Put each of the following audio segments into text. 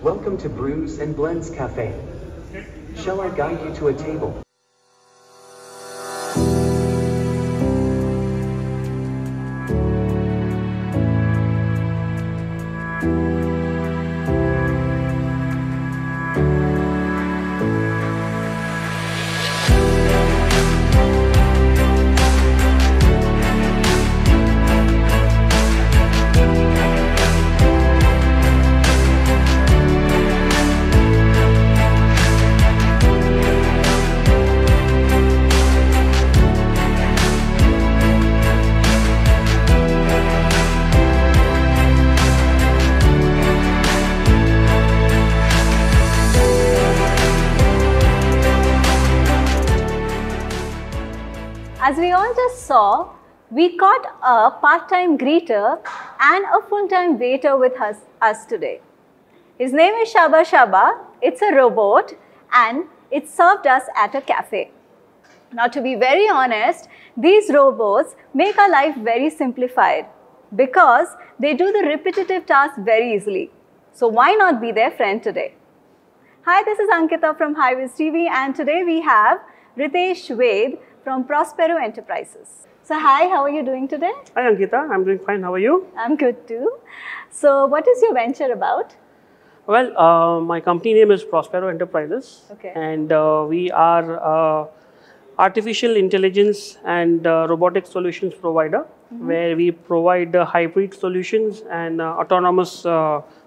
Welcome to Brews and Blends Cafe. Shall I guide you to a table? As we all just saw, we caught a part-time greeter and a full-time waiter with us today. His name is Shaba Shaba. It's a robot and it served us at a cafe. Now, to be very honest, these robots make our life very simplified because they do the repetitive tasks very easily. So why not be their friend today? Hi, this is Ankita from Hybiz TV and today we have Rritesh Ved from Prospero Enterprises. So hi, how are you doing today? Hi Ankita, I'm doing fine. How are you? I'm good too. So what is your venture about? Well, my company name is Prospero Enterprises. Okay. And we are artificial intelligence and robotic solutions provider, where we provide hybrid solutions and autonomous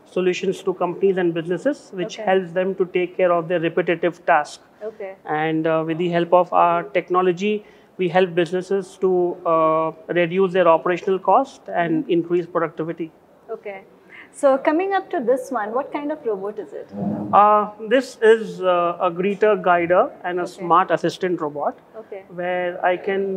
solutions to companies and businesses, which helps them to take care of their repetitive tasks. Okay. And with the help of our technology, we help businesses to reduce their operational cost and increase productivity. Okay. So coming up to this one, what kind of robot is it? This is a greeter guider and a smart assistant robot, where I can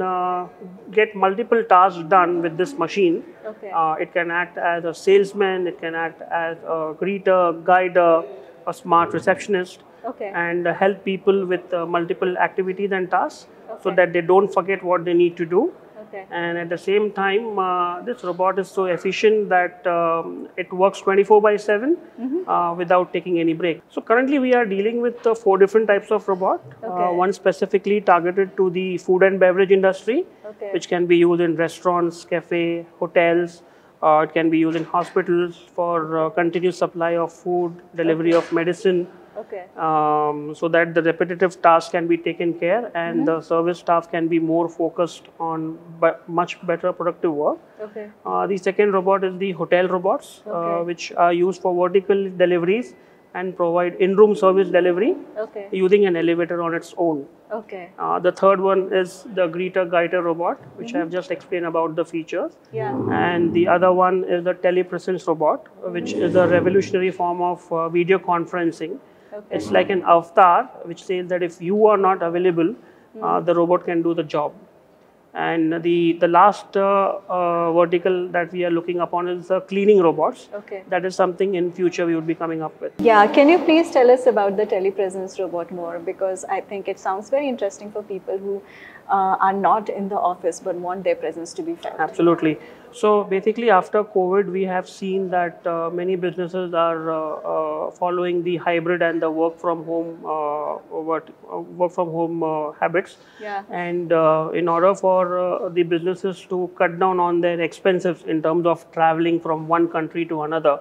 get multiple tasks done with this machine. Okay. It can act as a salesman, it can act as a greeter, guider, a smart receptionist, and help people with multiple activities and tasks so that they don't forget what they need to do. And at the same time, this robot is so efficient that it works 24/7 without taking any break. So currently we are dealing with 4 different types of robot. One specifically targeted to the food and beverage industry, which can be used in restaurants, cafe, hotels. It can be used in hospitals for continuous supply of food, delivery of medicine. So that the repetitive tasks can be taken care and the service staff can be more focused on much better productive work. The second robot is the hotel robots, which are used for vertical deliveries and provide in-room service delivery using an elevator on its own. The third one is the greeter guider robot, which I have just explained about the features. And the other one is the telepresence robot, which is a revolutionary form of video conferencing. It's like an avatar which says that if you are not available, the robot can do the job. And the last vertical that we are looking upon is the cleaning robots. That is something in future we would be coming up with. Yeah, can you please tell us about the telepresence robot more? Because I think it sounds very interesting for people who are not in the office but want their presence to be felt. Absolutely. So basically after COVID, we have seen that many businesses are following the hybrid and the work from home habits. And in order for the businesses to cut down on their expenses in terms of traveling from one country to another,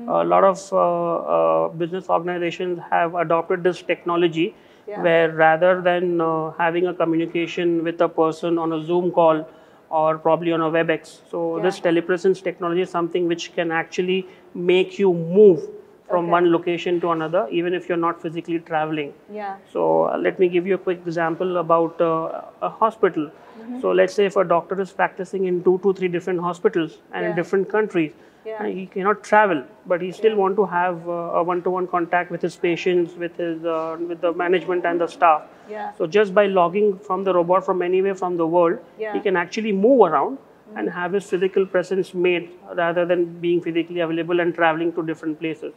a lot of business organizations have adopted this technology, where rather than having a communication with a person on a Zoom call or probably on a WebEx. So this telepresence technology is something which can actually make you move from one location to another, even if you're not physically traveling. So let me give you a quick example about a hospital. So let's say if a doctor is practicing in 2 to 3 different hospitals and in different countries, he cannot travel, but he still want to have a one-to-one contact with his patients, with the management and the staff. So just by logging from the robot from anywhere from the world, he can actually move around and have his physical presence made rather than being physically available and traveling to different places.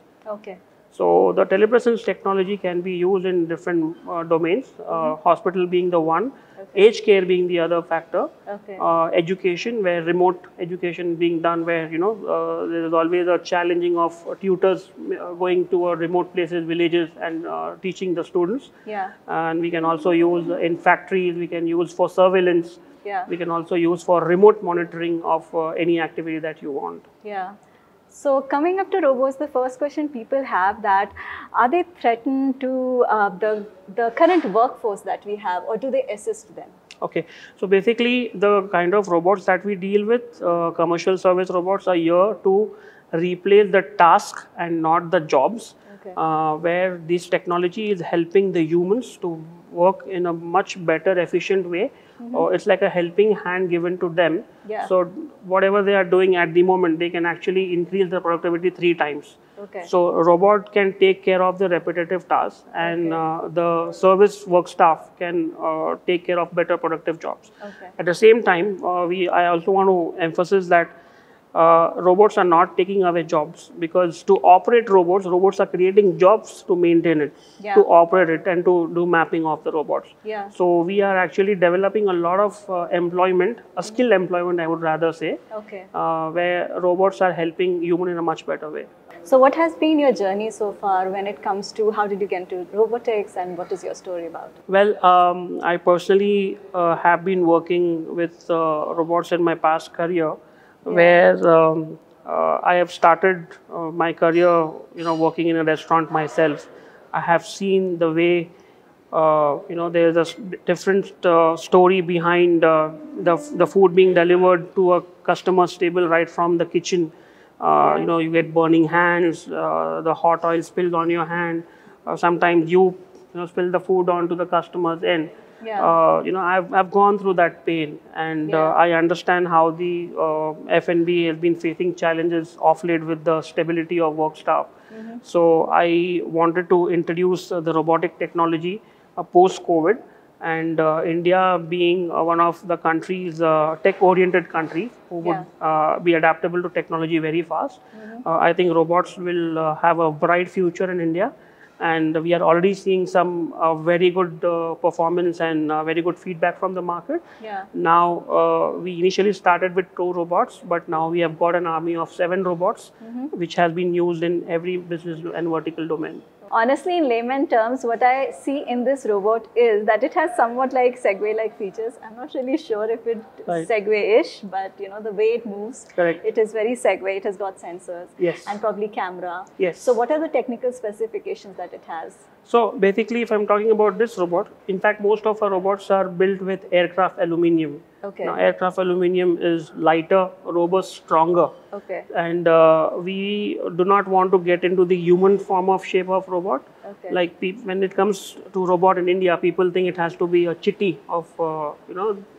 So the telepresence technology can be used in different domains, hospital being the one, aged care being the other factor, education, where remote education being done, where there is always a challenging of tutors going to remote places, villages, and teaching the students. And we can also use in factories, we can use for surveillance, we can also use for remote monitoring of any activity that you want. So coming up to robots, the first question people have that, are they threatened to the current workforce that we have, or do they assist them? Okay, so basically the kind of robots that we deal with, commercial service robots, are here to replace the task and not the jobs, where this technology is helping the humans to work in a much better, efficient way. It's like a helping hand given to them. So whatever they are doing at the moment, they can actually increase the productivity 3 times. So a robot can take care of the repetitive tasks, and the service work staff can take care of better productive jobs. At the same time, I also want to emphasize that robots are not taking away jobs, because to operate robots are creating jobs to maintain it, to operate it, and to do mapping of the robots. So we are actually developing a lot of employment, a skill employment, I would rather say, where robots are helping human in a much better way. So what has been your journey so far when it comes to how did you get into robotics, and what is your story about? Well, I personally have been working with robots in my past career, where I have started my career, working in a restaurant myself. I have seen the way, there's a different story behind the food being delivered to a customer's table right from the kitchen. You get burning hands, the hot oil spills on your hand. Sometimes you spill the food onto the customer's end. I've gone through that pain, and I understand how the F&B has been facing challenges of late with the stability of work staff. So I wanted to introduce the robotic technology post-COVID, and India being one of the countries, tech-oriented countries, who would be adaptable to technology very fast. I think robots will have a bright future in India. And we are already seeing some very good performance and very good feedback from the market. Now, we initially started with 2 robots, but now we have got an army of 7 robots, which has been used in every business and vertical domain. Honestly, in layman terms, what I see in this robot is that it has somewhat like Segway-like features. I'm not really sure if it's Segway-ish, but the way it moves, it is very Segway. It has got sensors and probably camera. So what are the technical specifications that it has? So basically, if I'm talking about this robot, in fact, most of our robots are built with aircraft aluminium. Now, aircraft aluminium is lighter, robust, stronger. And we do not want to get into the human form of shape of robot. Like when it comes to robot in India, people think it has to be a chitti of,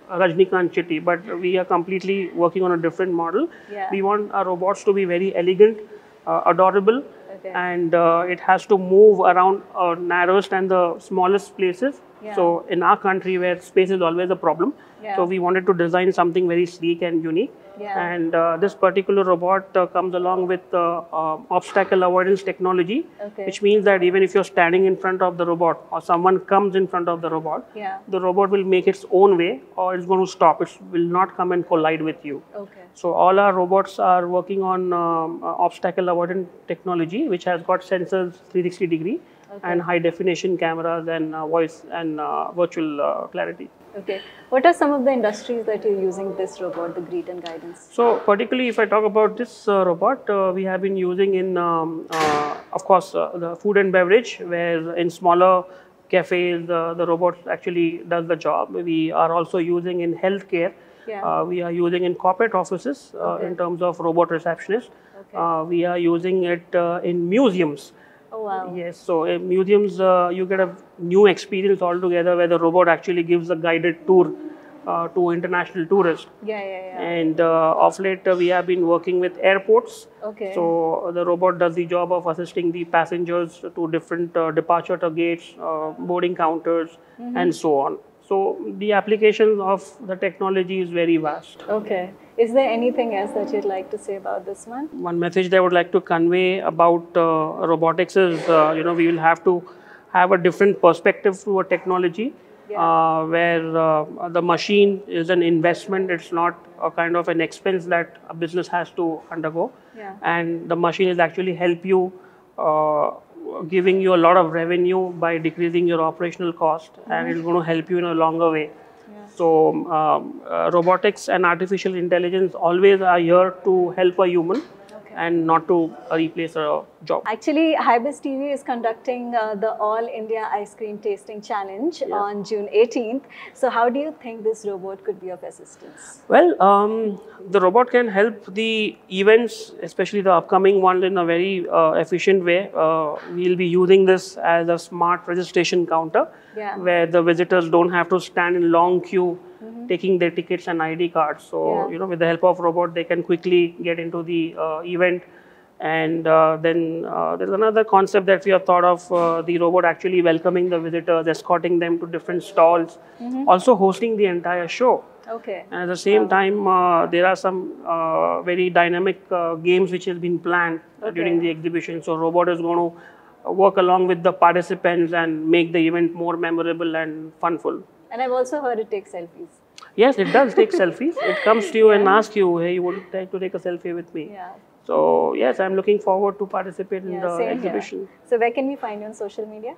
Rajnikant chitti, but we are completely working on a different model. We want our robots to be very elegant, adorable, and it has to move around narrowest and the smallest places. So in our country, where space is always a problem, so we wanted to design something very sleek and unique. And this particular robot comes along with obstacle avoidance technology, which means that even if you're standing in front of the robot, or someone comes in front of the robot will make its own way, or it's going to stop. It will not come and collide with you. So all our robots are working on obstacle avoidance technology, which has got sensors 360 degree and high definition cameras and voice and virtual clarity. What are some of the industries that you're using this robot, the greet and guidance? So particularly if I talk about this robot, we have been using in, of course, the food and beverage, where in smaller cafes, the robot actually does the job. We are also using in healthcare. We are using in corporate offices in terms of robot receptionists. We are using it in museums. Yes, so in museums, you get a new experience altogether, where the robot actually gives a guided tour to international tourists. And of late, we have been working with airports. So the robot does the job of assisting the passengers to different departure gates, boarding counters, and so on. So the applications of the technology is very vast. Okay. Is there anything else that you'd like to say about this one? One message that I would like to convey about robotics is, we will have to have a different perspective to a technology. Yeah. Where the machine is an investment, it's not a kind of an expense that a business has to undergo. Yeah. And the machine is actually help you, giving you a lot of revenue by decreasing your operational cost, and it's going to help you in a longer way. Yeah. So robotics and artificial intelligence always are here to help a human. And not to replace a job. Actually, Hybiz TV is conducting the All India Ice Cream Tasting Challenge on June 18th. So how do you think this robot could be of assistance? Well, the robot can help the events, especially the upcoming one, in a very efficient way. We'll be using this as a smart registration counter, where the visitors don't have to stand in long queue taking their tickets and ID cards. So, with the help of robot, they can quickly get into the event. And then there's another concept that we have thought of, the robot actually welcoming the visitors, escorting them to different stalls, also hosting the entire show. Okay. And at the same time, there are some very dynamic games which has been planned during the exhibition. So robot is going to work along with the participants and make the event more memorable and funful. And I've also heard it takes selfies. Yes, it does take selfies. It comes to you and asks you, hey, you would like to take a selfie with me? Yeah. So, yes, I'm looking forward to participate in the exhibition. Here. So, where can we find you on social media?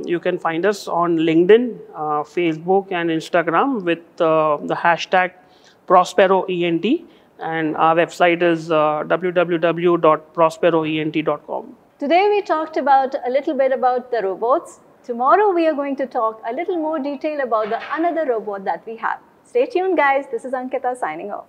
You can find us on LinkedIn, Facebook and Instagram with the hashtag prosperoent, and our website is www.prosperoent.com. Today, we talked about a little bit about the robots. Tomorrow, we are going to talk a little more detail about the another robot that we have. Stay tuned, guys. This is Ankita signing off.